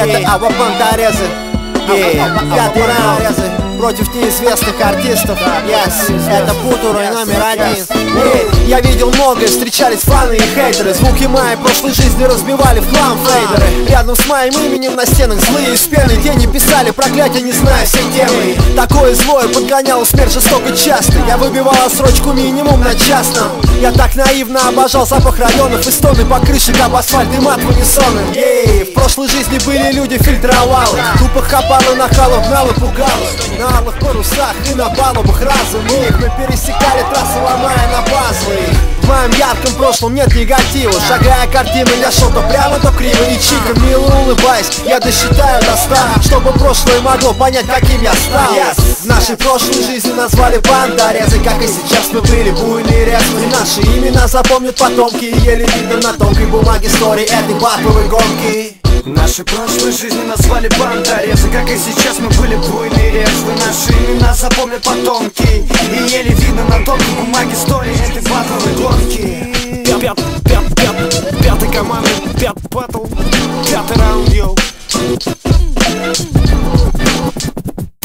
Это Авапанторезы. Пятый раунд против неизвестных артистов. Это Путурой номер 1. Я видел многое, встречались фаны и хейтеры. Звуки моей прошлой жизни разбивали в хлам фейдеры. Рядом с моим именем на стенах злые из пены тени писали проклятия, не зная всей темы. Такое злое подгоняло смерть жестоко часто. Я выбивал отсрочку минимум на частном. Я так наивно обожал запах районов и стоны по крышек об асфальт и мат в унисоны. В прошлой жизни были люди фильтровалы, тупо хапалы, нахалов, гнал и пугал. На алых парусах и на палубах разум их мы пересекали трассы, ломая на пазлы. В моем ярком прошлом нет негатива. Шагая картины, я шел то прямо, то криво. И чика, мило улыбаясь, я досчитаю до 100, чтобы прошлое могло понять, каким я стал. В нашей прошлой жизни назвали бандорезы, как и сейчас мы были буйные резвые. Наши имена запомнят потомки, и еле видно на тонкой бумаге истории этой батловой гонки. В нашей прошлой жизни назвали бандорезы, как и сейчас мы были буйные резвые. Наши имена запомнят потомки, и еле видно на тонкой бумаге истории этой батловой гонки. Пятый команды, пятый батл, пятый раунд, йоу.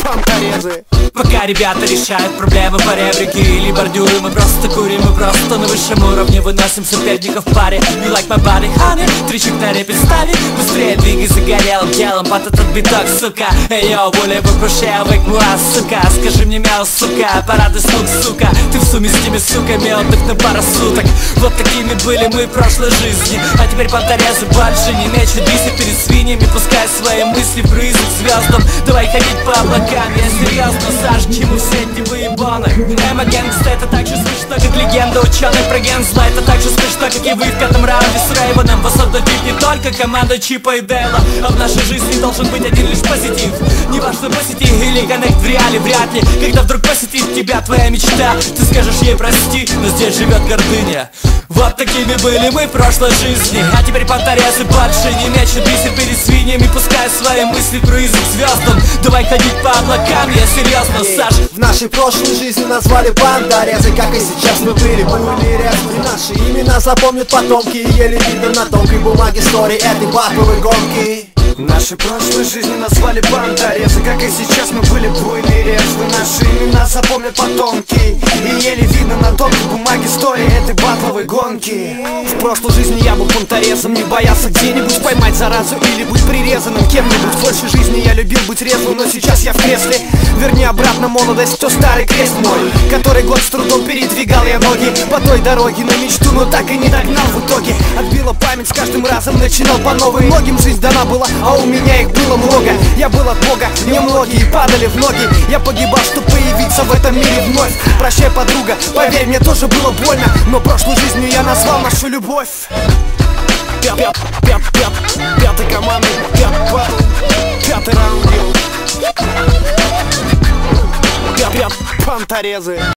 Бандорезы. Пока ребята решают проблемы по ребрике или бордюры, мы просто курим, мы просто на высшем уровне выносим соперников в паре. You like my body, honey? Тричик на репе стави, быстрее двигай загорелым телом под этот биток, сука. Эй, йоу, более покрушай, avec moi, сука. Скажи мне мяу, сука, парады слуг, сука. Ты в сумме с теми суками, отдых на пару суток. Вот такими были мы в прошлой жизни, а теперь бандорезы больше не мечут бисы перед свиньями, пускай свои мысли в призыв к звездам. Давай ходить по облакам, я серьезно, Саш, к чему все эти выебаны? Эмма Гэнгста, это так же смешно, как легенда ученый про ген зла. Это так же смешно, как и вы в пятом раунде с Рейваном. Вас отдадут не только команда Чипа и Дейла, а в нашей жизни должен быть один лишь позитив. Неважно, посетить или коннект в реале, вряд ли. Когда вдруг посетит тебя твоя мечта, ты скажешь ей прости, но здесь живет гордыня. Вот такими были мы в прошлой жизни, а теперь бандорезы больше не мечут бисер перед свиньями, пускай свои мысли призыв к звездам. Давай ходить по облакам, я серьезно, Саш. В нашей прошлой жизни назвали бандорезы, как и сейчас мы были буйные резвые. Наши имена запомнят потомки, и еле видно на тонкой бумаге истории этой батловой гонки. В нашей прошлой жизни назвали бандорезы, как и сейчас мы были буйные резвые. Наши имена запомнят потомки, и еле видно на тонкой бумаге истории этой батловой гонки. В прошлой жизни я был бунторезом, не боялся где-нибудь поймать заразу или быть прирезанным кем-нибудь. В большей жизни я любил быть резвым, но сейчас я в кресле. Верни обратно молодость, то старый крест мой, который год с трудом передвигал я ноги по той дороге на мечту, но так и не догнал в итоге. Отбила память, с каждым разом начинал по новой. Многим жизнь дана была, а у меня их было много. Я был от Бога, немногие падали в ноги. Я погибал, чтобы появиться в этом мире вновь. Прощай, подруга, поверь, мне тоже было больно, но прошлой жизнью я назвал нашу любовь. Пятый команды, пятый батл, пятый раунд, йоу. Бандорезы.